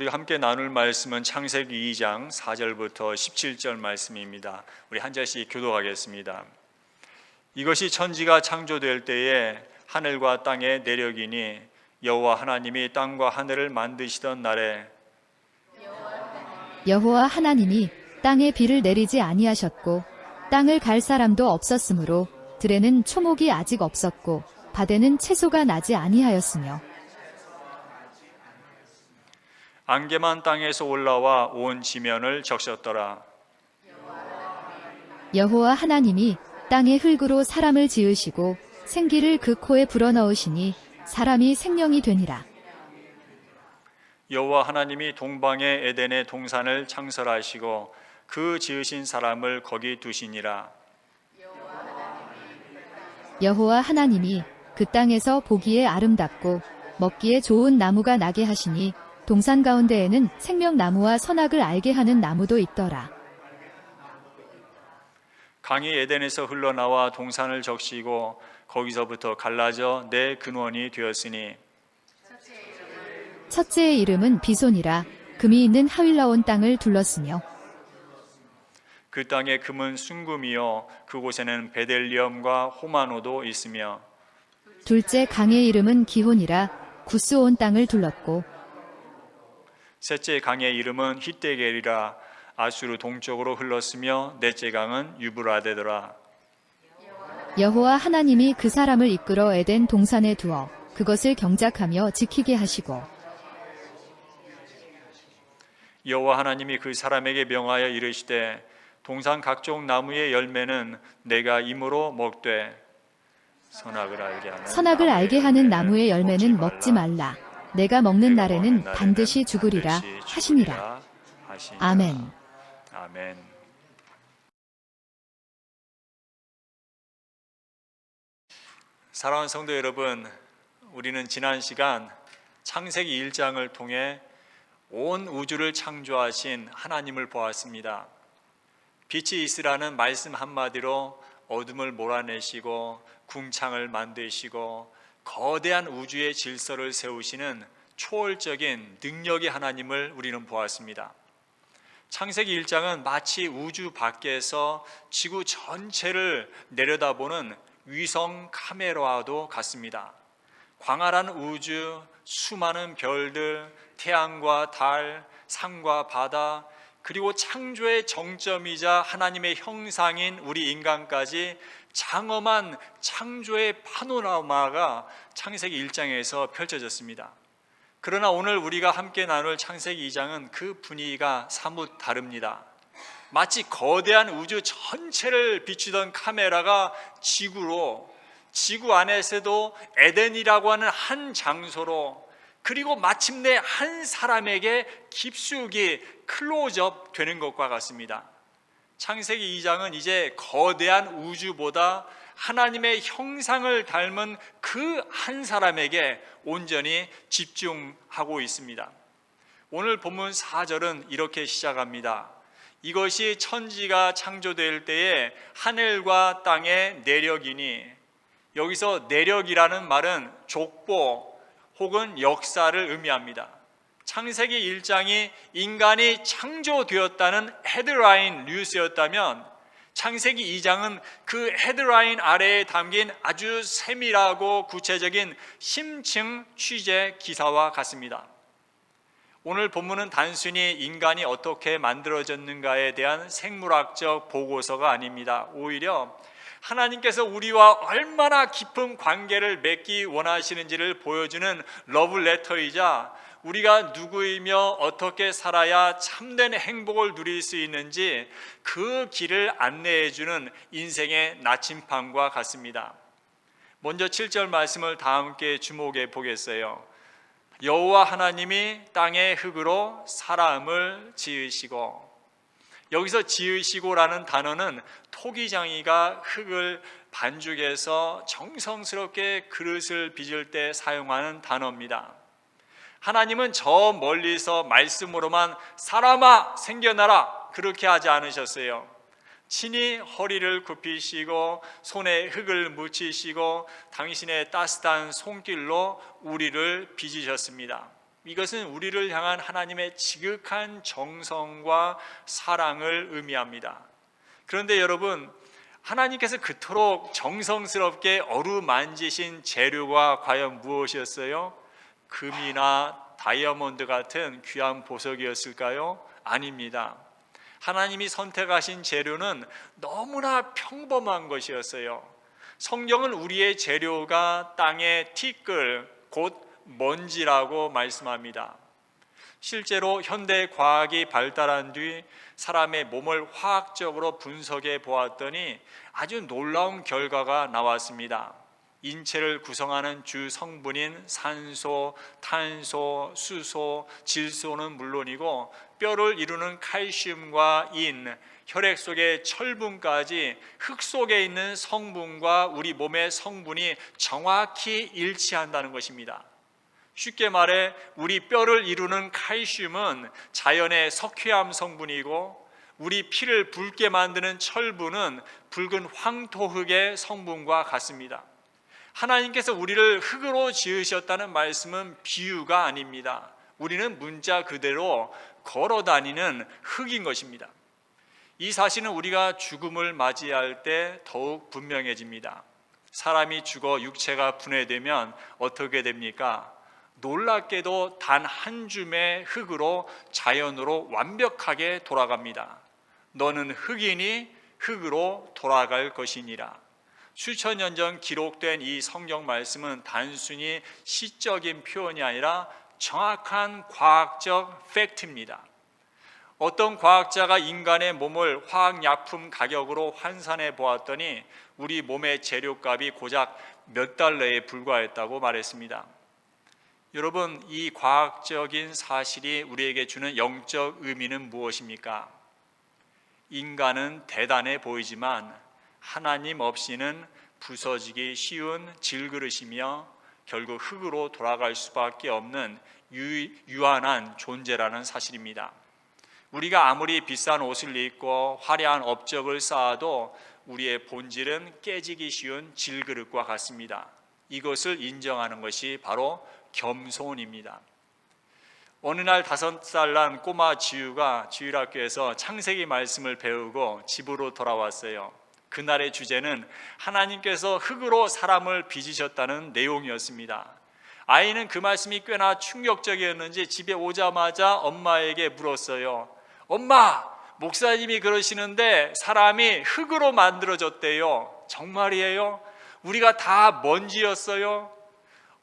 우리가 함께 나눌 말씀은 창세기 2장 4절부터 17절 말씀입니다. 우리 한 절씩 교독하겠습니다. 이것이 천지가 창조될 때에 하늘과 땅의 내력이니 여호와 하나님이 땅과 하늘을 만드시던 날에 여호와 하나님이 땅에 비를 내리지 아니하셨고 땅을 갈 사람도 없었으므로 들에는 초목이 아직 없었고 밭에는 채소가 나지 아니하였으며 안개만 땅에서 올라와 온 지면을 적셨더라. 여호와 하나님이 땅의 흙으로 사람을 지으시고 생기를 그 코에 불어넣으시니 사람이 생명이 되니라. 여호와 하나님이 동방의 에덴의 동산을 창설하시고 그 지으신 사람을 거기 두시니라. 여호와 하나님이 그 땅에서 보기에 아름답고 먹기에 좋은 나무가 나게 하시니 동산 가운데에는 생명나무와 선악을 알게 하는 나무도 있더라. 강이 에덴에서 흘러나와 동산을 적시고 거기서부터 갈라져 내 근원이 되었으니 첫째의 이름은 비손이라. 금이 있는 하윌라 온 땅을 둘렀으며 그 땅의 금은 순금이요 그곳에는 베델리엄과 호마노도 있으며 둘째 강의 이름은 기혼이라. 구스 온 땅을 둘렀고 셋째 강의 이름은 히데겔이라. 아수르 동쪽으로 흘렀으며 넷째 강은 유브라데더라. 여호와 하나님이 그 사람을 이끌어 에덴 동산에 두어 그것을 경작하며 지키게 하시고 여호와 하나님이 그 사람에게 명하여 이르시되 동산 각종 나무의 열매는 내가 임으로 먹되 선악을 알게 하는 나무의 열매는 먹지 말라. 내가 먹는 날에는 반드시 죽으리라 하시니라. 아멘. 아멘. 사랑하는 성도 여러분, 우리는 지난 시간 창세기 1장을 통해 온 우주를 창조하신 하나님을 보았습니다. 빛이 있으라는 말씀 한마디로 어둠을 몰아내시고 궁창을 만드시고 거대한 우주의 질서를 세우시는 초월적인 능력의 하나님을 우리는 보았습니다. 창세기 1장은 마치 우주 밖에서 지구 전체를 내려다보는 위성 카메라와도 같습니다. 광활한 우주, 수많은 별들, 태양과 달, 산과 바다, 그리고 창조의 정점이자 하나님의 형상인 우리 인간까지 장엄한 창조의 파노라마가 창세기 1장에서 펼쳐졌습니다. 그러나 오늘 우리가 함께 나눌 창세기 2장은 그 분위기가 사뭇 다릅니다. 마치 거대한 우주 전체를 비추던 카메라가 지구 안에서도 에덴이라고 하는 한 장소로, 그리고 마침내 한 사람에게 깊숙이 클로즈업 되는 것과 같습니다. 창세기 2장은 이제 거대한 우주보다 하나님의 형상을 닮은 그 한 사람에게 온전히 집중하고 있습니다. 오늘 본문 4절은 이렇게 시작합니다. 이것이 천지가 창조될 때에 하늘과 땅의 내력이니, 여기서 내력이라는 말은 족보 혹은 역사를 의미합니다. 창세기 1장이 인간이 창조되었다는 헤드라인 뉴스였다면 창세기 2장은 그 헤드라인 아래에 담긴 아주 세밀하고 구체적인 심층 취재 기사와 같습니다. 오늘 본문은 단순히 인간이 어떻게 만들어졌는가에 대한 생물학적 보고서가 아닙니다. 오히려 하나님께서 우리와 얼마나 깊은 관계를 맺기 원하시는지를 보여주는 러브레터이자 우리가 누구이며 어떻게 살아야 참된 행복을 누릴 수 있는지 그 길을 안내해주는 인생의 나침판과 같습니다. 먼저 7절 말씀을 다 함께 주목해 보겠어요. 여호와 하나님이 땅의 흙으로 사람을 지으시고, 여기서 지으시고라는 단어는 토기장이가 흙을 반죽해서 정성스럽게 그릇을 빚을 때 사용하는 단어입니다. 하나님은 저 멀리서 말씀으로만 사람아 생겨나라 그렇게 하지 않으셨어요. 친히 허리를 굽히시고 손에 흙을 묻히시고 당신의 따뜻한 손길로 우리를 빚으셨습니다. 이것은 우리를 향한 하나님의 지극한 정성과 사랑을 의미합니다. 그런데 여러분, 하나님께서 그토록 정성스럽게 어루만지신 재료가 과연 무엇이었어요? 금이나 다이아몬드 같은 귀한 보석이었을까요? 아닙니다. 하나님이 선택하신 재료는 너무나 평범한 것이었어요. 성경은 우리의 재료가 땅의 티끌, 곧 먼지라고 말씀합니다. 실제로 현대 과학이 발달한 뒤 사람의 몸을 화학적으로 분석해 보았더니 아주 놀라운 결과가 나왔습니다. 인체를 구성하는 주 성분인 산소, 탄소, 수소, 질소는 물론이고 뼈를 이루는 칼슘과 인, 혈액 속의 철분까지 흙 속에 있는 성분과 우리 몸의 성분이 정확히 일치한다는 것입니다. 쉽게 말해 우리 뼈를 이루는 칼슘은 자연의 석회암 성분이고 우리 피를 붉게 만드는 철분은 붉은 황토흙의 성분과 같습니다. 하나님께서 우리를 흙으로 지으셨다는 말씀은 비유가 아닙니다. 우리는 문자 그대로 걸어다니는 흙인 것입니다. 이 사실은 우리가 죽음을 맞이할 때 더욱 분명해집니다. 사람이 죽어 육체가 분해되면 어떻게 됩니까? 놀랍게도 단 한 줌의 흙으로 자연으로 완벽하게 돌아갑니다. 너는 흙이니 흙으로 돌아갈 것이니라. 수천 년 전 기록된 이 성경 말씀은 단순히 시적인 표현이 아니라 정확한 과학적 팩트입니다. 어떤 과학자가 인간의 몸을 화학약품 가격으로 환산해 보았더니 우리 몸의 재료값이 고작 몇 달러에 불과했다고 말했습니다. 여러분, 이 과학적인 사실이 우리에게 주는 영적 의미는 무엇입니까? 인간은 대단해 보이지만 하나님 없이는 부서지기 쉬운 질그릇이며 결국 흙으로 돌아갈 수밖에 없는 유한한 존재라는 사실입니다. 우리가 아무리 비싼 옷을 입고 화려한 업적을 쌓아도 우리의 본질은 깨지기 쉬운 질그릇과 같습니다. 이것을 인정하는 것이 바로 겸손입니다. 어느 날 5살 난 꼬마 지우가 주일학교에서 창세기 말씀을 배우고 집으로 돌아왔어요. 그날의 주제는 하나님께서 흙으로 사람을 빚으셨다는 내용이었습니다. 아이는 그 말씀이 꽤나 충격적이었는지 집에 오자마자 엄마에게 물었어요. 엄마, 목사님이 그러시는데 사람이 흙으로 만들어졌대요. 정말이에요? 우리가 다 먼지였어요?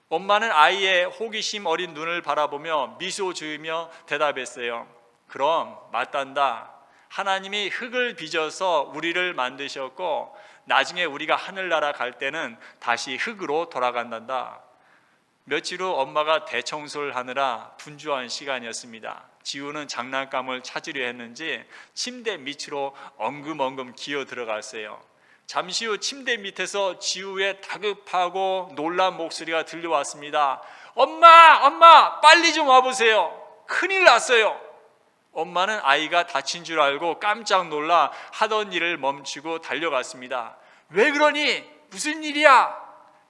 엄마는 아이의 호기심 어린 눈을 바라보며 미소 지으며 대답했어요. 그럼 맞단다. 하나님이 흙을 빚어서 우리를 만드셨고 나중에 우리가 하늘나라 갈 때는 다시 흙으로 돌아간단다. 며칠 후 엄마가 대청소를 하느라 분주한 시간이었습니다. 지우는 장난감을 찾으려 했는지 침대 밑으로 엉금엉금 기어 들어갔어요. 잠시 후 침대 밑에서 지우의 다급하고 놀란 목소리가 들려왔습니다. 엄마, 빨리 좀 와보세요. 큰일 났어요. 엄마는 아이가 다친 줄 알고 깜짝 놀라 하던 일을 멈추고 달려갔습니다. 왜 그러니? 무슨 일이야?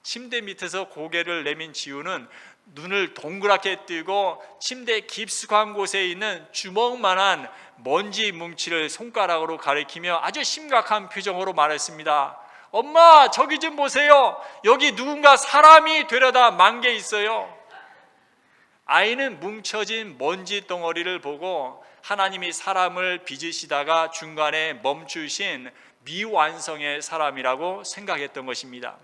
침대 밑에서 고개를 내민 지우는 눈을 동그랗게 뜨고 침대 깊숙한 곳에 있는 주먹만한 먼지 뭉치를 손가락으로 가리키며 아주 심각한 표정으로 말했습니다. 엄마, 저기 좀 보세요. 여기 누군가 사람이 되려다 만 게 있어요. 아이는 뭉쳐진 먼지 덩어리를 보고 하나님이 사람을 빚으시다가 중간에 멈추신 미완성의 사람이라고 생각했던 것입니다.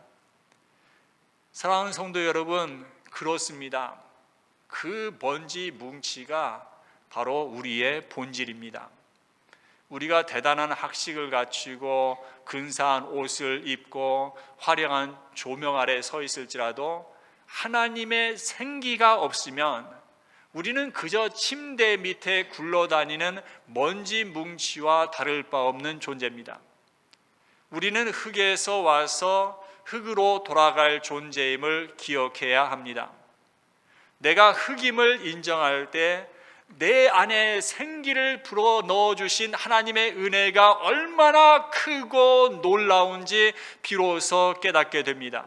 사랑하는 성도 여러분, 그렇습니다. 그 먼지 뭉치가 바로 우리의 본질입니다. 우리가 대단한 학식을 갖추고 근사한 옷을 입고 화려한 조명 아래 서 있을지라도 하나님의 생기가 없으면 우리는 그저 침대 밑에 굴러다니는 먼지 뭉치와 다를 바 없는 존재입니다. 우리는 흙에서 와서 흙으로 돌아갈 존재임을 기억해야 합니다. 내가 흙임을 인정할 때 내 안에 생기를 불어 넣어주신 하나님의 은혜가 얼마나 크고 놀라운지 비로소 깨닫게 됩니다.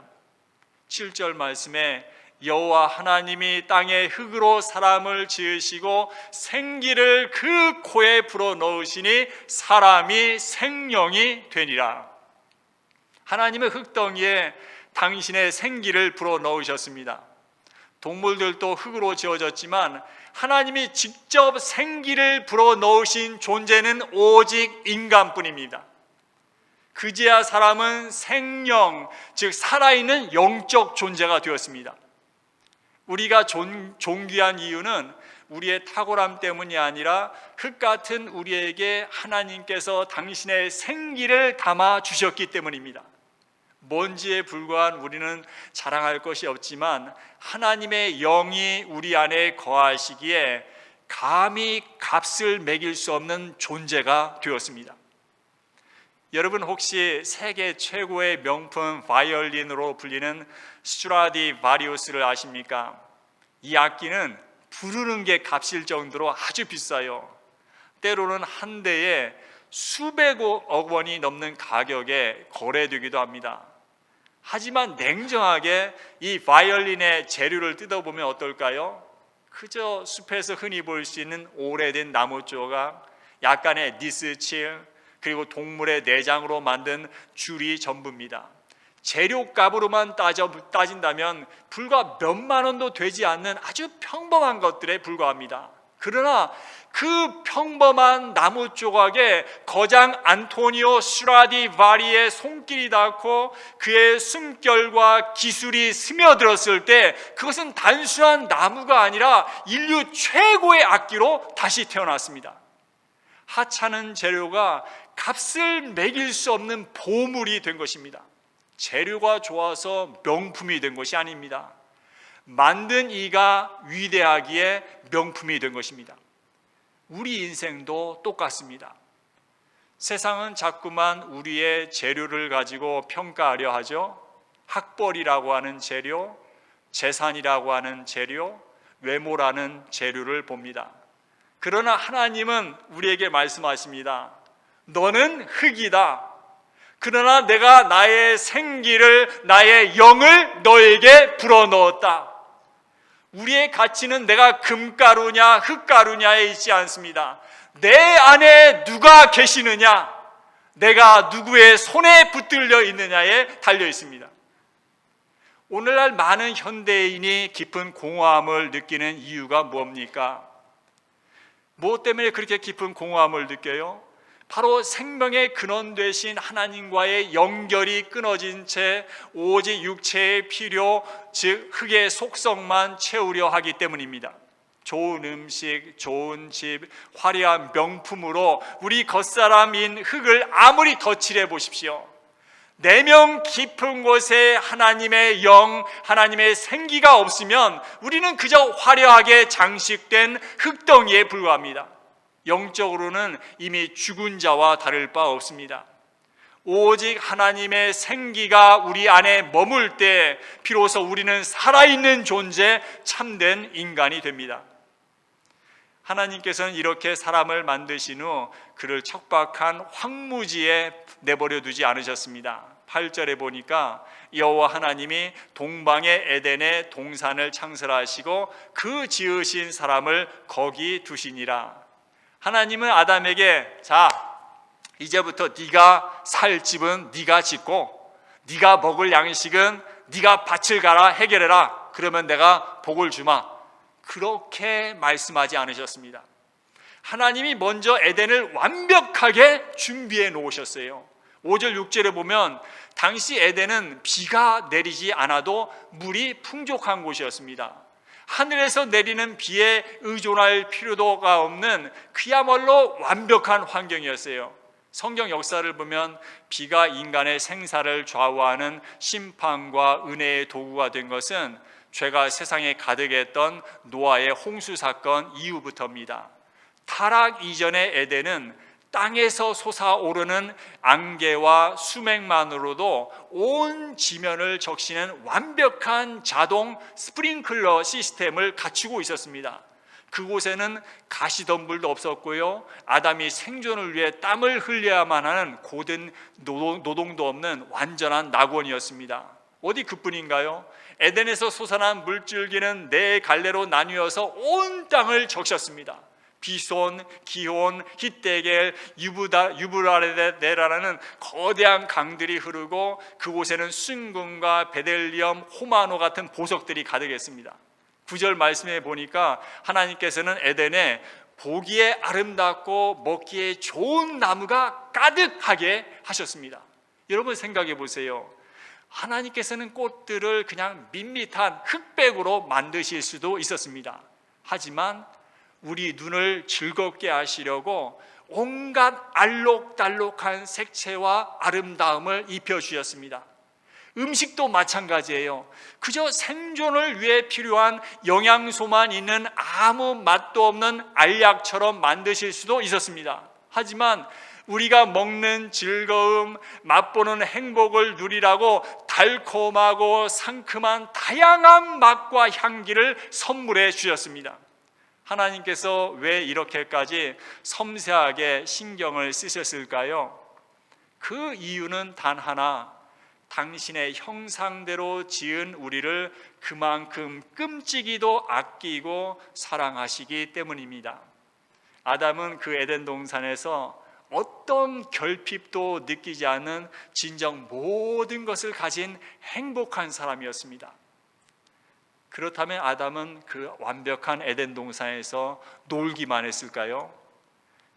7절 말씀에 여호와 하나님이 땅에 흙으로 사람을 지으시고 생기를 그 코에 불어넣으시니 사람이 생명이 되니라. 하나님의 흙덩이에 당신의 생기를 불어넣으셨습니다. 동물들도 흙으로 지어졌지만 하나님이 직접 생기를 불어넣으신 존재는 오직 인간뿐입니다. 그제야 사람은 생명, 즉 살아있는 영적 존재가 되었습니다. 우리가 존귀한 이유는 우리의 탁월함 때문이 아니라 흙 같은 우리에게 하나님께서 당신의 생기를 담아 주셨기 때문입니다. 먼지에 불과한 우리는 자랑할 것이 없지만 하나님의 영이 우리 안에 거하시기에 감히 값을 매길 수 없는 존재가 되었습니다. 여러분 혹시 세계 최고의 명품 바이올린으로 불리는 스트라디바리우스를 아십니까? 이 악기는 부르는 게 값일 정도로 아주 비싸요. 때로는 한 대에 수백억 원이 넘는 가격에 거래되기도 합니다. 하지만 냉정하게 이 바이올린의 재료를 뜯어보면 어떨까요? 그저 숲에서 흔히 볼 수 있는 오래된 나무 조각, 약간의 니스칠, 그리고 동물의 내장으로 만든 줄이 전부입니다. 재료값으로만 따진다면 불과 몇만 원도 되지 않는 아주 평범한 것들에 불과합니다. 그러나 그 평범한 나무 조각에 거장 안토니오 스트라디바리의 손길이 닿고 그의 숨결과 기술이 스며들었을 때 그것은 단순한 나무가 아니라 인류 최고의 악기로 다시 태어났습니다. 하찮은 재료가 값을 매길 수 없는 보물이 된 것입니다. 재료가 좋아서 명품이 된 것이 아닙니다. 만든 이가 위대하기에 명품이 된 것입니다. 우리 인생도 똑같습니다. 세상은 자꾸만 우리의 재료를 가지고 평가하려 하죠. 학벌이라고 하는 재료, 재산이라고 하는 재료, 외모라는 재료를 봅니다. 그러나 하나님은 우리에게 말씀하십니다. 너는 흙이다. 그러나 내가 나의 생기를, 나의 영을 너에게 불어넣었다. 우리의 가치는 내가 금가루냐 흙가루냐에 있지 않습니다. 내 안에 누가 계시느냐, 내가 누구의 손에 붙들려 있느냐에 달려 있습니다. 오늘날 많은 현대인이 깊은 공허함을 느끼는 이유가 뭡니까? 무엇 때문에 그렇게 깊은 공허함을 느껴요? 바로 생명의 근원 되신 하나님과의 연결이 끊어진 채 오직 육체의 필요, 즉 흙의 속성만 채우려 하기 때문입니다. 좋은 음식, 좋은 집, 화려한 명품으로 우리 겉사람인 흙을 아무리 덧칠해 보십시오. 내면 깊은 곳에 하나님의 영, 하나님의 생기가 없으면 우리는 그저 화려하게 장식된 흙덩이에 불과합니다. 영적으로는 이미 죽은 자와 다를 바 없습니다. 오직 하나님의 생기가 우리 안에 머물 때 비로소 우리는 살아있는 존재, 참된 인간이 됩니다. 하나님께서는 이렇게 사람을 만드신 후 그를 척박한 황무지에 내버려 두지 않으셨습니다. 8절에 보니까 여호와 하나님이 동방의 에덴에 동산을 창설하시고 그 지으신 사람을 거기 두시니라. 하나님은 아담에게 자, 이제부터 네가 살 집은 네가 짓고 네가 먹을 양식은 네가 밭을 갈아 해결해라. 그러면 내가 복을 주마. 그렇게 말씀하지 않으셨습니다. 하나님이 먼저 에덴을 완벽하게 준비해 놓으셨어요. 5절 6절에 보면 당시 에덴은 비가 내리지 않아도 물이 풍족한 곳이었습니다. 하늘에서 내리는 비에 의존할 필요가 없는 그야말로 완벽한 환경이었어요. 성경 역사를 보면 비가 인간의 생사를 좌우하는 심판과 은혜의 도구가 된 것은 죄가 세상에 가득했던 노아의 홍수 사건 이후부터입니다. 타락 이전의 에덴은 땅에서 솟아오르는 안개와 수맥만으로도 온 지면을 적시는 완벽한 자동 스프링클러 시스템을 갖추고 있었습니다. 그곳에는 가시덤불도 없었고요, 아담이 생존을 위해 땀을 흘려야만 하는 고된 노동도 없는 완전한 낙원이었습니다. 어디 그뿐인가요? 에덴에서 솟아난 물줄기는 네 갈래로 나뉘어서 온 땅을 적셨습니다. 비손, 기혼, 히데겔, 유브라데라는 거대한 강들이 흐르고 그곳에는 순금과 베델리엄, 호마노 같은 보석들이 가득했습니다. 9절 말씀에 보니까 하나님께서는 에덴에 보기에 아름답고 먹기에 좋은 나무가 가득하게 하셨습니다. 여러분 생각해 보세요. 하나님께서는 꽃들을 그냥 밋밋한 흑백으로 만드실 수도 있었습니다. 하지만 우리 눈을 즐겁게 하시려고 온갖 알록달록한 색채와 아름다움을 입혀주셨습니다. 음식도 마찬가지예요. 그저 생존을 위해 필요한 영양소만 있는 아무 맛도 없는 알약처럼 만드실 수도 있었습니다. 하지만 우리가 먹는 즐거움, 맛보는 행복을 누리라고 달콤하고 상큼한 다양한 맛과 향기를 선물해 주셨습니다. 하나님께서 왜 이렇게까지 섬세하게 신경을 쓰셨을까요? 그 이유는 단 하나, 당신의 형상대로 지은 우리를 그만큼 끔찍이도 아끼고 사랑하시기 때문입니다. 아담은 그 에덴 동산에서 어떤 결핍도 느끼지 않는 진정 모든 것을 가진 행복한 사람이었습니다. 그렇다면 아담은 그 완벽한 에덴 동산에서 놀기만 했을까요?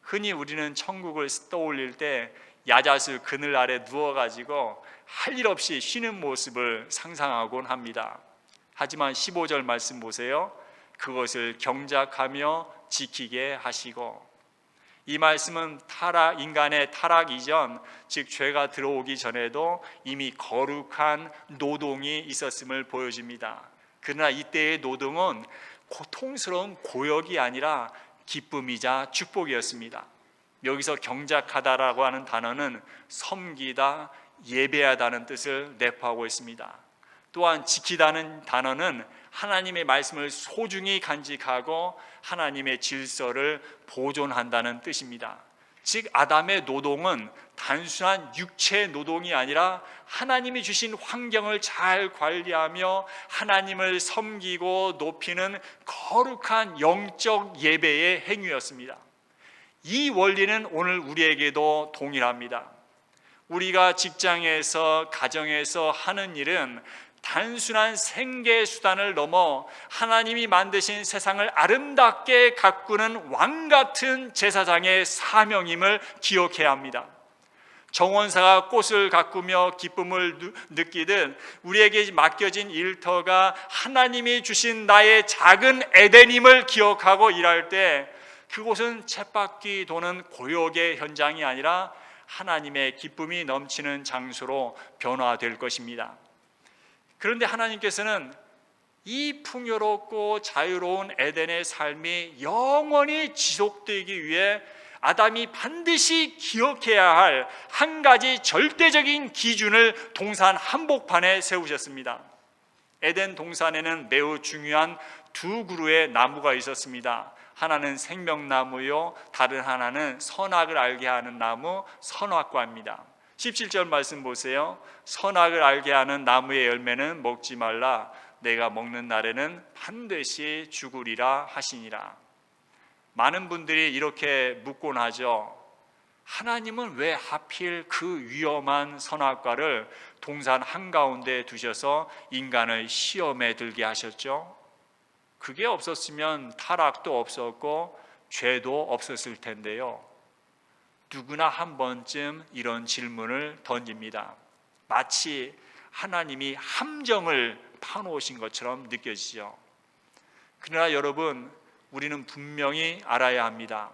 흔히 우리는 천국을 떠올릴 때 야자수 그늘 아래 누워가지고 할 일 없이 쉬는 모습을 상상하곤 합니다. 하지만 15절 말씀 보세요. 그것을 경작하며 지키게 하시고, 이 말씀은 인간의 타락 이전, 즉 죄가 들어오기 전에도 이미 거룩한 노동이 있었음을 보여줍니다. 그러나 이때의 노동은 고통스러운 고역이 아니라 기쁨이자 축복이었습니다. 여기서 경작하다라고 하는 단어는 섬기다, 예배하다는 뜻을 내포하고 있습니다. 또한 지키다는 단어는 하나님의 말씀을 소중히 간직하고 하나님의 질서를 보존한다는 뜻입니다. 즉 아담의 노동은 단순한 육체 노동이 아니라 하나님이 주신 환경을 잘 관리하며 하나님을 섬기고 높이는 거룩한 영적 예배의 행위였습니다. 이 원리는 오늘 우리에게도 동일합니다. 우리가 직장에서 가정에서 하는 일은 단순한 생계 수단을 넘어 하나님이 만드신 세상을 아름답게 가꾸는 왕 같은 제사장의 사명임을 기억해야 합니다. 정원사가 꽃을 가꾸며 기쁨을 느끼듯 우리에게 맡겨진 일터가 하나님이 주신 나의 작은 에덴임을 기억하고 일할 때 그곳은 쳇바퀴 도는 고역의 현장이 아니라 하나님의 기쁨이 넘치는 장소로 변화될 것입니다. 그런데 하나님께서는 이 풍요롭고 자유로운 에덴의 삶이 영원히 지속되기 위해 아담이 반드시 기억해야 할 한 가지 절대적인 기준을 동산 한복판에 세우셨습니다. 에덴 동산에는 매우 중요한 두 그루의 나무가 있었습니다. 하나는 생명나무요, 다른 하나는 선악을 알게 하는 나무, 선악과입니다. 17절 말씀 보세요. 선악을 알게 하는 나무의 열매는 먹지 말라. 내가 먹는 날에는 반드시 죽으리라 하시니라. 많은 분들이 이렇게 묻곤 하죠. 하나님은 왜 하필 그 위험한 선악과를 동산 한가운데 두셔서 인간을 시험에 들게 하셨죠? 그게 없었으면 타락도 없었고 죄도 없었을 텐데요. 누구나 한 번쯤 이런 질문을 던집니다. 마치 하나님이 함정을 파놓으신 것처럼 느껴지죠. 그러나 여러분, 우리는 분명히 알아야 합니다.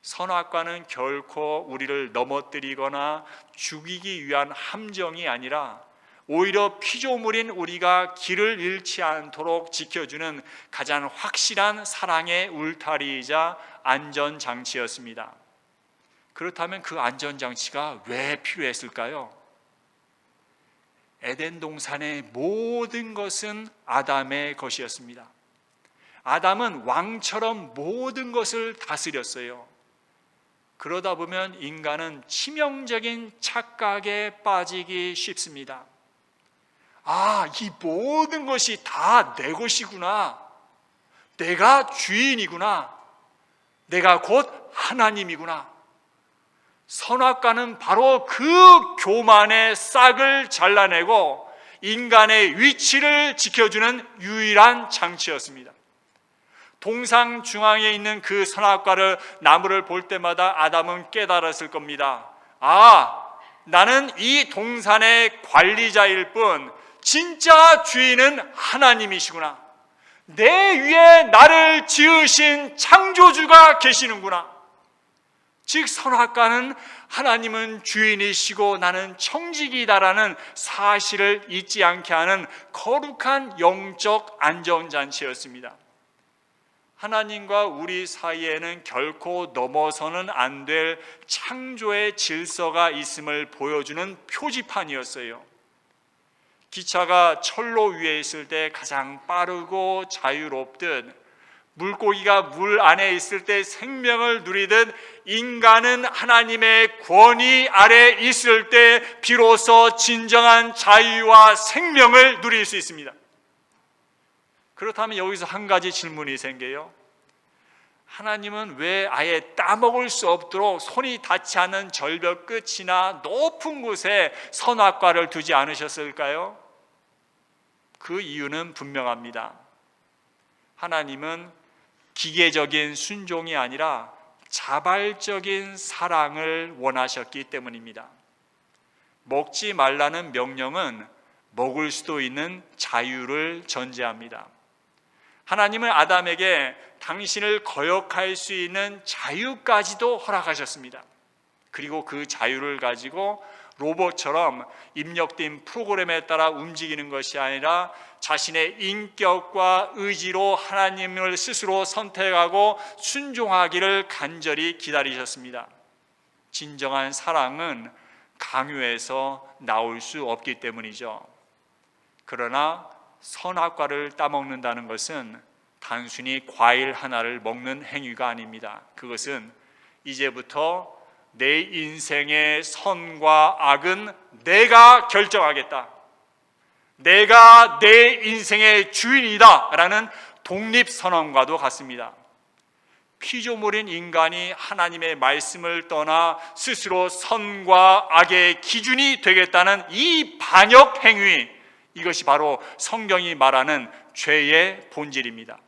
선악과는 결코 우리를 넘어뜨리거나 죽이기 위한 함정이 아니라 오히려 피조물인 우리가 길을 잃지 않도록 지켜주는 가장 확실한 사랑의 울타리이자 안전장치였습니다. 그렇다면 그 안전장치가 왜 필요했을까요? 에덴 동산의 모든 것은 아담의 것이었습니다. 아담은 왕처럼 모든 것을 다스렸어요. 그러다 보면 인간은 치명적인 착각에 빠지기 쉽습니다. 아, 이 모든 것이 다 내 것이구나. 내가 주인이구나. 내가 곧 하나님이구나. 선악과는 바로 그 교만의 싹을 잘라내고 인간의 위치를 지켜주는 유일한 장치였습니다. 동상 중앙에 있는 그 선악과를 나무를 볼 때마다 아담은 깨달았을 겁니다. 아, 나는 이 동산의 관리자일 뿐 진짜 주인은 하나님이시구나. 내 위에 나를 지으신 창조주가 계시는구나. 즉 선악과는 하나님은 주인이시고 나는 청지기다라는 사실을 잊지 않게 하는 거룩한 영적 안전장치였습니다. 하나님과 우리 사이에는 결코 넘어서는 안 될 창조의 질서가 있음을 보여주는 표지판이었어요. 기차가 철로 위에 있을 때 가장 빠르고 자유롭듯 물고기가 물 안에 있을 때 생명을 누리듯 인간은 하나님의 권위 아래 있을 때 비로소 진정한 자유와 생명을 누릴 수 있습니다. 그렇다면 여기서 한 가지 질문이 생겨요. 하나님은 왜 아예 따먹을 수 없도록 손이 닿지 않는 절벽 끝이나 높은 곳에 선악과를 두지 않으셨을까요? 그 이유는 분명합니다. 하나님은 기계적인 순종이 아니라 자발적인 사랑을 원하셨기 때문입니다. 먹지 말라는 명령은 먹을 수도 있는 자유를 전제합니다. 하나님은 아담에게 당신을 거역할 수 있는 자유까지도 허락하셨습니다. 그리고 그 자유를 가지고 로봇처럼 입력된 프로그램에 따라 움직이는 것이 아니라 자신의 인격과 의지로 하나님을 스스로 선택하고 순종하기를 간절히 기다리셨습니다. 진정한 사랑은 강요해서 나올 수 없기 때문이죠. 그러나 선악과를 따먹는다는 것은 단순히 과일 하나를 먹는 행위가 아닙니다. 그것은 이제부터 내 인생의 선과 악은 내가 결정하겠다. 내가 내 인생의 주인이다 라는 독립선언과도 같습니다. 피조물인 인간이 하나님의 말씀을 떠나 스스로 선과 악의 기준이 되겠다는 이 반역 행위, 이것이 바로 성경이 말하는 죄의 본질입니다.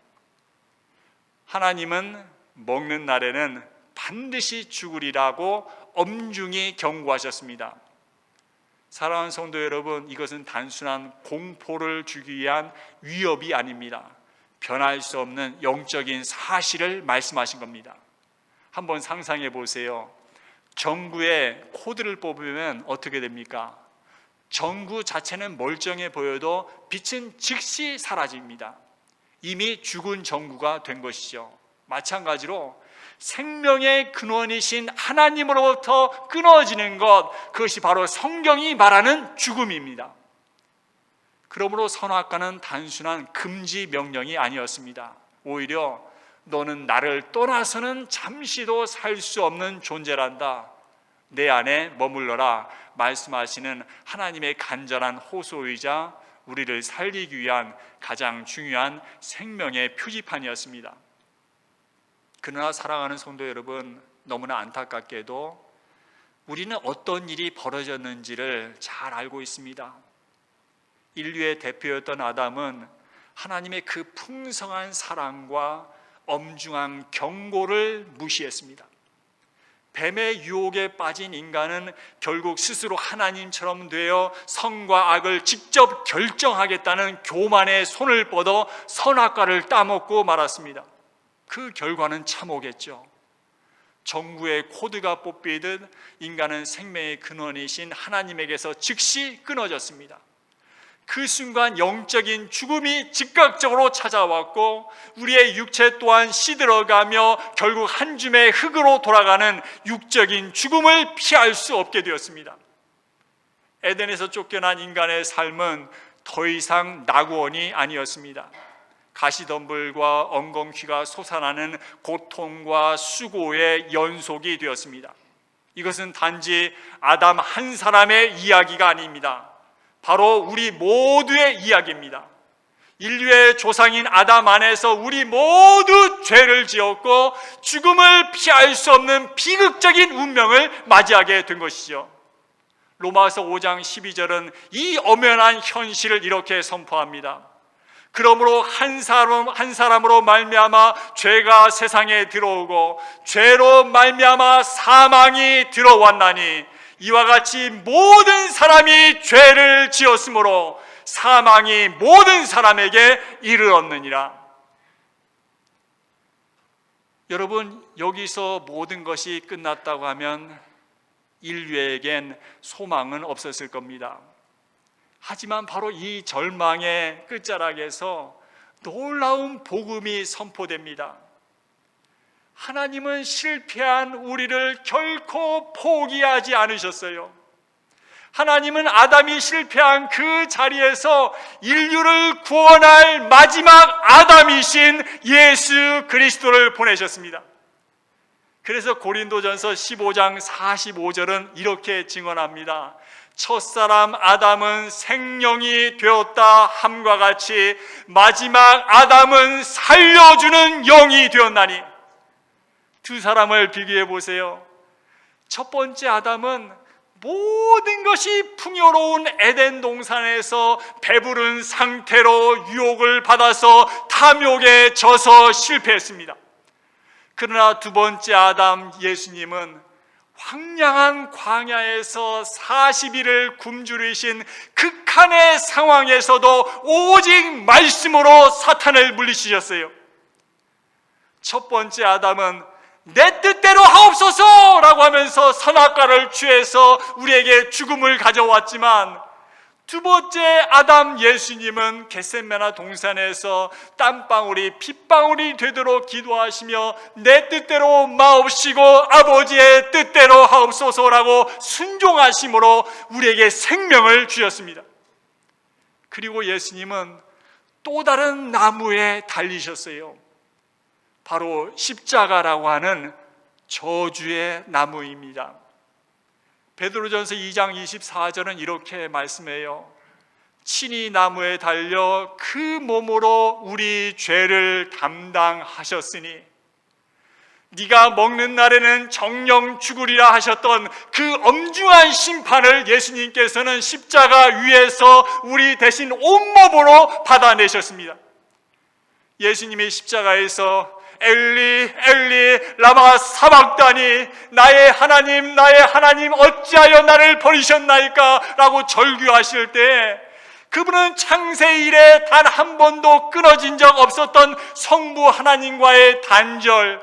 하나님은 먹는 날에는 반드시 죽으리라고 엄중히 경고하셨습니다. 사랑하는 성도 여러분, 이것은 단순한 공포를 주기 위한 위협이 아닙니다. 변할 수 없는 영적인 사실을 말씀하신 겁니다. 한번 상상해 보세요. 전구에 코드를 뽑으면 어떻게 됩니까? 전구 자체는 멀쩡해 보여도 빛은 즉시 사라집니다. 이미 죽은 전구가 된 것이죠. 마찬가지로 생명의 근원이신 하나님으로부터 끊어지는 것, 그것이 바로 성경이 말하는 죽음입니다. 그러므로 선악과는 단순한 금지 명령이 아니었습니다. 오히려 너는 나를 떠나서는 잠시도 살 수 없는 존재란다. 내 안에 머물러라 말씀하시는 하나님의 간절한 호소이자 우리를 살리기 위한 가장 중요한 생명의 표지판이었습니다. 그러나 사랑하는 성도 여러분, 너무나 안타깝게도 우리는 어떤 일이 벌어졌는지를 잘 알고 있습니다. 인류의 대표였던 아담은 하나님의 그 풍성한 사랑과 엄중한 경고를 무시했습니다. 뱀의 유혹에 빠진 인간은 결국 스스로 하나님처럼 되어 선과 악을 직접 결정하겠다는 교만의 손을 뻗어 선악과를 따먹고 말았습니다. 그 결과는 참혹했죠. 전구의 코드가 뽑히듯 인간은 생명의 근원이신 하나님에게서 즉시 끊어졌습니다. 그 순간 영적인 죽음이 즉각적으로 찾아왔고 우리의 육체 또한 시들어가며 결국 한 줌의 흙으로 돌아가는 육적인 죽음을 피할 수 없게 되었습니다. 에덴에서 쫓겨난 인간의 삶은 더 이상 낙원이 아니었습니다. 가시덤불과 엉겅퀴가 솟아나는 고통과 수고의 연속이 되었습니다. 이것은 단지 아담 한 사람의 이야기가 아닙니다. 바로 우리 모두의 이야기입니다. 인류의 조상인 아담 안에서 우리 모두 죄를 지었고 죽음을 피할 수 없는 비극적인 운명을 맞이하게 된 것이죠. 로마서 5장 12절은 이 엄연한 현실을 이렇게 선포합니다. 그러므로 한 사람으로 말미암아 죄가 세상에 들어오고 죄로 말미암아 사망이 들어왔나니 이와 같이 모든 사람이 죄를 지었으므로 사망이 모든 사람에게 이르렀느니라. 여러분, 여기서 모든 것이 끝났다고 하면 인류에겐 소망은 없었을 겁니다. 하지만 바로 이 절망의 끝자락에서 놀라운 복음이 선포됩니다. 하나님은 실패한 우리를 결코 포기하지 않으셨어요. 하나님은 아담이 실패한 그 자리에서 인류를 구원할 마지막 아담이신 예수 그리스도를 보내셨습니다. 그래서 고린도전서 15장 45절은 이렇게 증언합니다. 첫사람 아담은 생명이 되었다 함과 같이 마지막 아담은 살려주는 영이 되었나니. 두 사람을 비교해 보세요. 첫 번째 아담은 모든 것이 풍요로운 에덴 동산에서 배부른 상태로 유혹을 받아서 탐욕에 져서 실패했습니다. 그러나 두 번째 아담 예수님은 황량한 광야에서 40일을 굶주리신 극한의 상황에서도 오직 말씀으로 사탄을 물리치셨어요. 첫 번째 아담은 내 뜻대로 하옵소서 라고 하면서 선악과를 취해서 우리에게 죽음을 가져왔지만, 두 번째 아담 예수님은 겟세마네 동산에서 땀방울이 핏방울이 되도록 기도하시며 내 뜻대로 마옵시고 아버지의 뜻대로 하옵소서라고 순종하심으로 우리에게 생명을 주셨습니다. 그리고 예수님은 또 다른 나무에 달리셨어요. 바로 십자가라고 하는 저주의 나무입니다. 베드로전서 2장 24절은 이렇게 말씀해요. 친히 나무에 달려 그 몸으로 우리 죄를 담당하셨으니 네가 먹는 날에는 정령 죽으리라 하셨던 그 엄중한 심판을 예수님께서는 십자가 위에서 우리 대신 온몸으로 받아내셨습니다. 예수님이 십자가에서 엘리 엘리 라마 사박다니 나의 하나님 어찌하여 나를 버리셨나이까 라고 절규하실 때 그분은 창세 이래 단 한 번도 끊어진 적 없었던 성부 하나님과의 단절,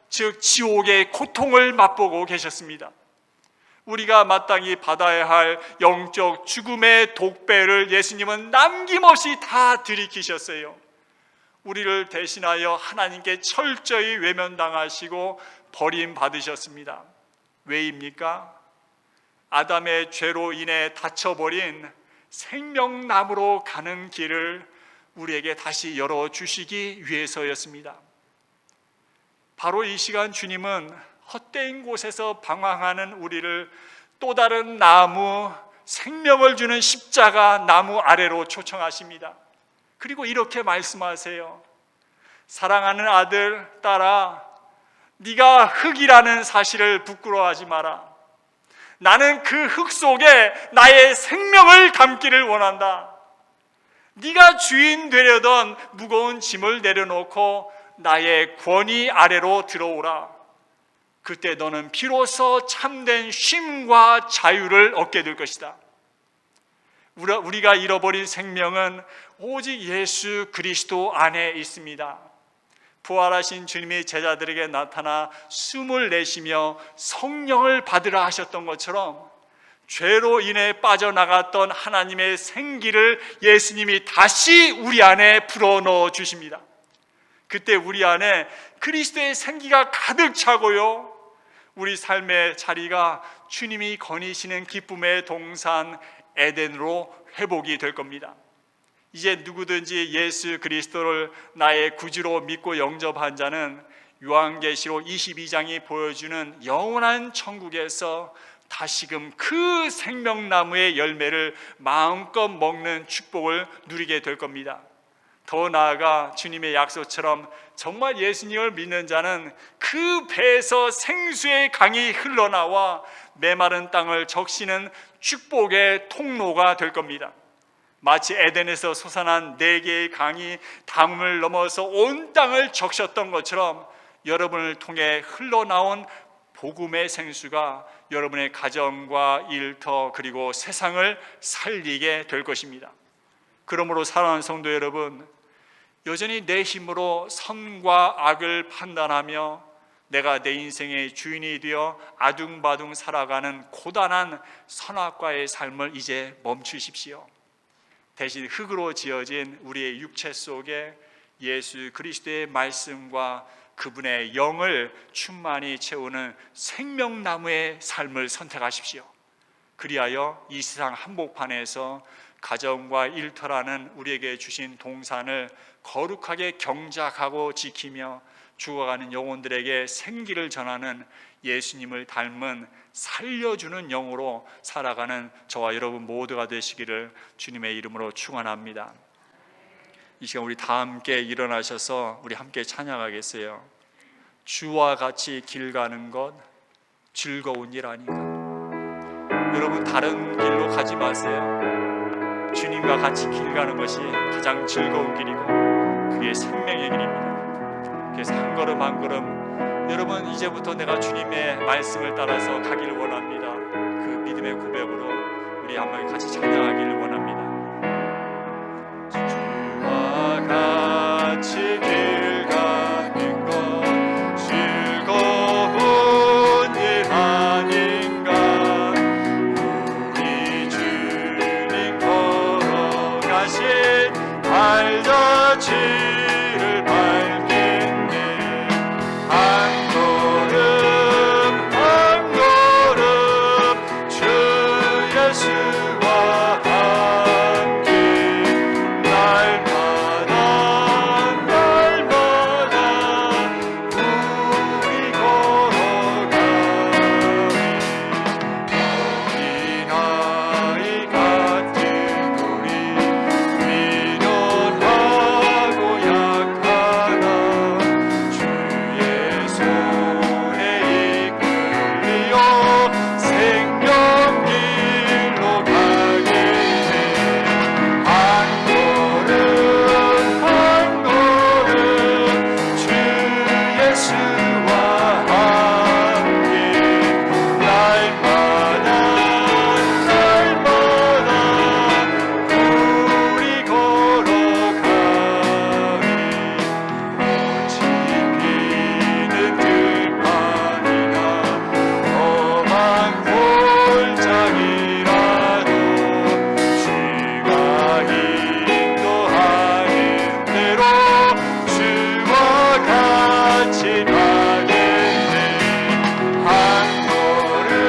즉 지옥의 고통을 맛보고 계셨습니다. 우리가 마땅히 받아야 할 영적 죽음의 독배를 예수님은 남김없이 다 들이키셨어요. 우리를 대신하여 하나님께 철저히 외면당하시고 버림받으셨습니다. 왜입니까? 아담의 죄로 인해 닫혀버린 생명나무로 가는 길을 우리에게 다시 열어주시기 위해서였습니다. 바로 이 시간 주님은 헛된 곳에서 방황하는 우리를 또 다른 나무, 생명을 주는 십자가 나무 아래로 초청하십니다. 그리고 이렇게 말씀하세요. 사랑하는 아들, 딸아, 네가 흙이라는 사실을 부끄러워하지 마라. 나는 그 흙 속에 나의 생명을 담기를 원한다. 네가 주인 되려던 무거운 짐을 내려놓고 나의 권위 아래로 들어오라. 그때 너는 비로소 참된 쉼과 자유를 얻게 될 것이다. 우리가 잃어버린 생명은 오직 예수 그리스도 안에 있습니다. 부활하신 주님이 제자들에게 나타나 숨을 내쉬며 성령을 받으라 하셨던 것처럼 죄로 인해 빠져나갔던 하나님의 생기를 예수님이 다시 우리 안에 불어넣어 주십니다. 그때 우리 안에 그리스도의 생기가 가득 차고요, 우리 삶의 자리가 주님이 거니시는 기쁨의 동산 에덴으로 회복이 될 겁니다. 이제 누구든지 예수 그리스도를 나의 구주로 믿고 영접한 자는 요한계시록 22장이 보여주는 영원한 천국에서 다시금 그 생명나무의 열매를 마음껏 먹는 축복을 누리게 될 겁니다. 더 나아가 주님의 약속처럼 정말 예수님을 믿는 자는 그 배에서 생수의 강이 흘러나와 메마른 땅을 적시는 축복의 통로가 될 겁니다. 마치 에덴에서 솟아난 4개의 강이 담을 넘어서 온 땅을 적셨던 것처럼 여러분을 통해 흘러나온 복음의 생수가 여러분의 가정과 일터 그리고 세상을 살리게 될 것입니다. 그러므로 사랑하는 성도 여러분, 여전히 내 힘으로 선과 악을 판단하며 내가 내 인생의 주인이 되어 아둥바둥 살아가는 고단한 선악과의 삶을 이제 멈추십시오. 대신 흙으로 지어진 우리의 육체 속에 예수 그리스도의 말씀과 그분의 영을 충만히 채우는 생명나무의 삶을 선택하십시오. 그리하여 이 세상 한복판에서 가정과 일터라는 우리에게 주신 동산을 거룩하게 경작하고 지키며 죽어가는 영혼들에게 생기를 전하는 예수님을 닮은 살려주는 영으로 살아가는 저와 여러분 모두가 되시기를 주님의 이름으로 축원합니다. 이 시간 우리 다 함께 일어나셔서 우리 함께 찬양하겠어요. 주와 같이 길 가는 것 즐거운 일 아닌가. 여러분 다른 길로 가지 마세요. 주님과 같이 길 가는 것이 가장 즐거운 길이고 그게 생명의 길입니다. 그래서 한 걸음 한 걸음 여러분 이제부터 내가 주님의 말씀을 따라서 가기를 원합니다. 그 믿음의 고백으로 우리 한번 같이 찬양하기를 원합니다. 주와 같이 길 가는 것 즐거운 일 아닌가. 우리 주님 걸어가신 발자취를 밟겠네. 한 걸음 한 걸음 주 예수와 함께 날마다 날마다 우리 걸어가리. 어린아이 같은 우리 미련하고 약하나 주의 손에 이끌려 생명길로 가겠네. 한 걸음 한 걸음 주 예수와 함께 날마다 날마다 우리 걸어가리. 꽃이 피는 들판이나 험한 골짜기라도 주가 인도하는 대로 주와 같이 가겠네. 한 걸음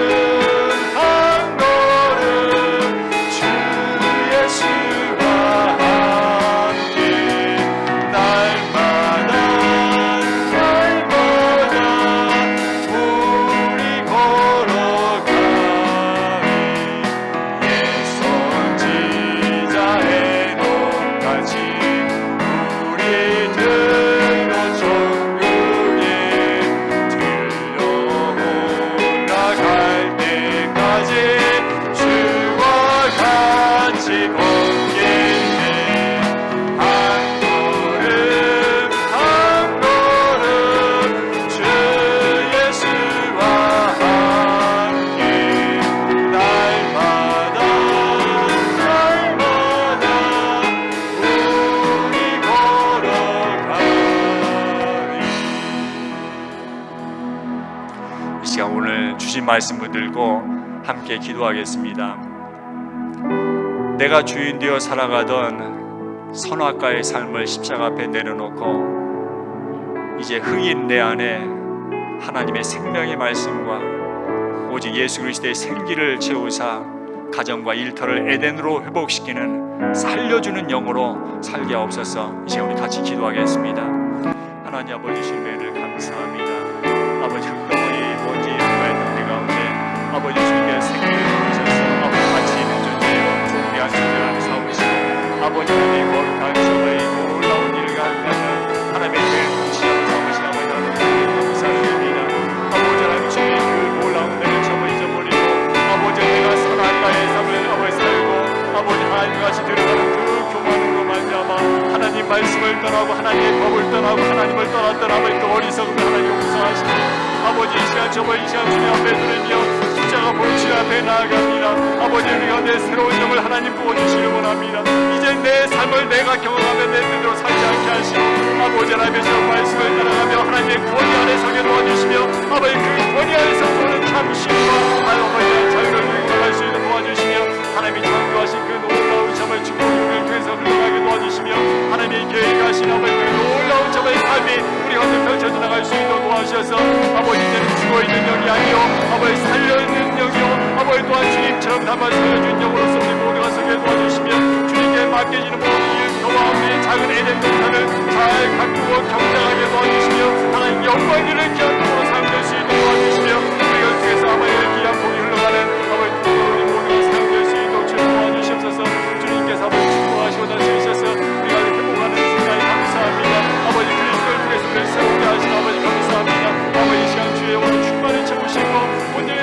한 걸음 주 예수와 함께 날마다 날마다 우리 걸어가리. 옛 선지자 에녹같이 우리 들로 천국에 들려 올라갈 때까지 주와 같이 걷겠네. 한 걸음 한 걸음 주 예수와 함께 날마다 날마다 우리 걸어가리. 이 시간 오늘 주신 말씀 붙들고 함께 기도하겠습니다. 내가 주인 되어 살아가던 선악과의 삶을 십자가 앞에 내려놓고 이제 흑인 내 안에 하나님의 생명의 말씀과 오직 예수 그리스도의 생기를 채우사 가정과 일터를 에덴으로 회복시키는 살려주는 영으로 살게 하옵소서. 이제 우리 같이 기도하겠습니다. 하나님 아버지 주님의 은혜를 감사합니다. 아버지 흙덩어리 먼지 연가했던 우리 가운데 아버지 주님의 생명을 주셔서 아버지 가치 있는 존재요 우리 안전을 싸우시고 아버지 하나님의 거룩한 서버의 놀라운 일을 하는 하나님의 교회를 지향 삼으신 아버지 하나님 감사드립니다. 아버지 하나님 주님 그 놀라운 내를 저버 잊어버리고 아버지 내가 선한 나의 삶을 아버지 살고 아버지 하나님 같이 들어가는 그 교만으로 말미암아 하나님 말씀을 떠나고 하나님의 법을 떠나고 하나님을 떠났던 아버지 그 어리석음을 하나님 용서하시고 아버지 이 시간 저버 이 시간 주님 앞에 드리며 십자가 보이신 앞에 나아갑니다. 아버지 우리가 내 새로운 영을 하나님 부어주시길 원합니다. 이제 내 삶을 내가 경험하며 내 뜻대로 살지 않게 하시고 아버지 하나님의 저 말씀을 따라가며 하나님의 권위 안에 서게 도와주시며 아버지 그 권위 안에서 오는 참신과 아버지의 자유를 누려갈 수 있는 도와주시며 하나님이 창조하신 그 놀라운 점을 축복을 통해서 흘러가게 도와주시며 하나님의 계획하신 아버지 그 놀라운 점의 삶이 우리 가운데 펼쳐져 나갈 수 있도록 도와주셔서 아버지 이제는 죽어있는 영이 아니요 아버지 살려있는 영이요 아버지 또한 주님처럼 담아 살려준 영으로서 우리 모두가 서게 도와주시며 주님께 맡겨지는 모든 일터와 우리의 작은 에덴 동산을 잘 가꾸고 경장하게 도와주시며 하나님 영광을 귀한 통으로 사용될 수 있도록 도와주시며 우리가 통해서 아버지의 귀한 복이 흘러가는 아버지 우리 모두가 사용될 수 있도록 주님 도와주시옵소서. 주님께서 아버지 축복하시고 다스리셔서 우리가 회복하는 순간에 감사합니다. 아버지 그리스도를 통해서 우리를 세우게 하신 아버지 감사합니다. 아버지 이 시간 주의 오늘 충만을 채우시고 온전히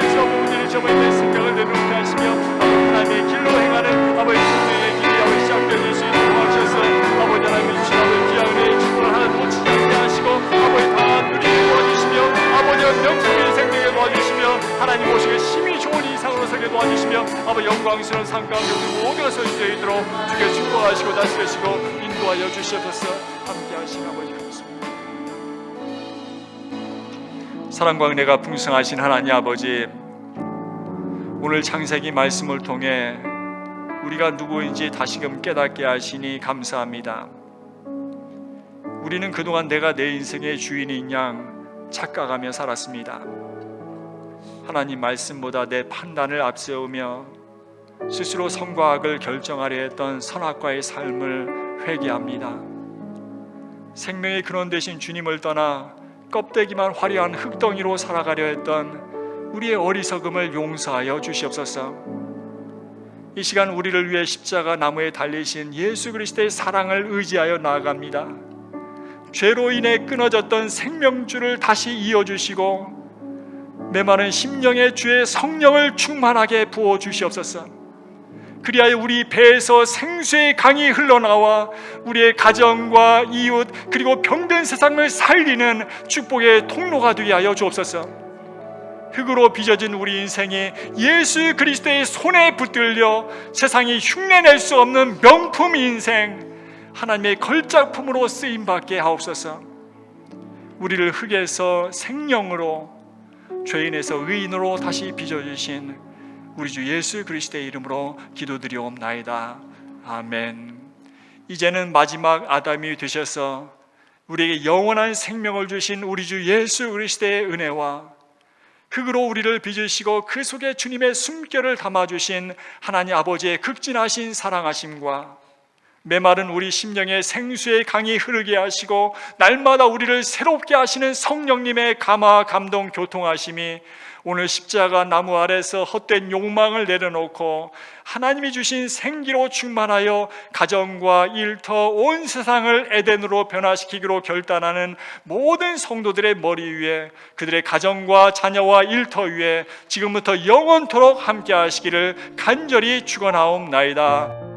저버에 내 생각을 내놓게 하시며 하나님의 길로 행하는 아버지 승리의 길이 아버지 시작되어질 수 있도록 도와주셔서 아버지 하나님이 주신 아버지 귀한 은혜의 축복을 하나 놓치지 않게 하시고 아버지 다 누리게 도와주시며 아버지가 명성의 생명에 도와주시며 하나님 오시게 힘이 좋은 이상으로 서게 도와주시며 아버지 영광스러운 삶 가운데 우리 모두가 설 수 있도록 주께 축복하시고 다스리시고 인도하여 주시옵소서. 함께 하신 아버지 감사합니다. 사랑과 은혜가 풍성하신 하나님 아버지 오늘 창세기 말씀을 통해 우리가 누구인지 다시금 깨닫게 하시니 감사합니다. 우리는 그동안 내가 내 인생의 주인인 양 착각하며 살았습니다. 하나님 말씀보다 내 판단을 앞세우며 스스로 선과 악을 결정하려 했던 선악과의 삶을 회개합니다. 생명의 근원 되신 주님을 떠나 껍데기만 화려한 흙덩이로 살아가려 했던 우리의 어리석음을 용서하여 주시옵소서. 이 시간 우리를 위해 십자가 나무에 달리신 예수 그리스도의 사랑을 의지하여 나아갑니다. 죄로 인해 끊어졌던 생명줄을 다시 이어주시고 메마른 심령의 주의 성령을 충만하게 부어주시옵소서. 그리하여 우리 배에서 생수의 강이 흘러나와 우리의 가정과 이웃 그리고 병든 세상을 살리는 축복의 통로가 되게 하여 주옵소서. 흙으로 빚어진 우리 인생이 예수 그리스도의 손에 붙들려 세상이 흉내낼 수 없는 명품 인생 하나님의 걸작품으로 쓰임받게 하옵소서. 우리를 흙에서 생명으로 죄인에서 의인으로 다시 빚어주신 우리 주 예수 그리스도의 이름으로 기도드리옵나이다. 아멘. 이제는 마지막 아담이 되셔서 우리에게 영원한 생명을 주신 우리 주 예수 그리스도의 은혜와 흙으로 우리를 빚으시고 그 속에 주님의 숨결을 담아주신 하나님 아버지의 극진하신 사랑하심과 메마른 우리 심령의 생수의 강이 흐르게 하시고 날마다 우리를 새롭게 하시는 성령님의 감화 감동 교통하심이 오늘 십자가 나무 아래서 헛된 욕망을 내려놓고 하나님이 주신 생기로 충만하여 가정과 일터 온 세상을 에덴으로 변화시키기로 결단하는 모든 성도들의 머리 위에 그들의 가정과 자녀와 일터 위에 지금부터 영원토록 함께 하시기를 간절히 축원하옵나이다.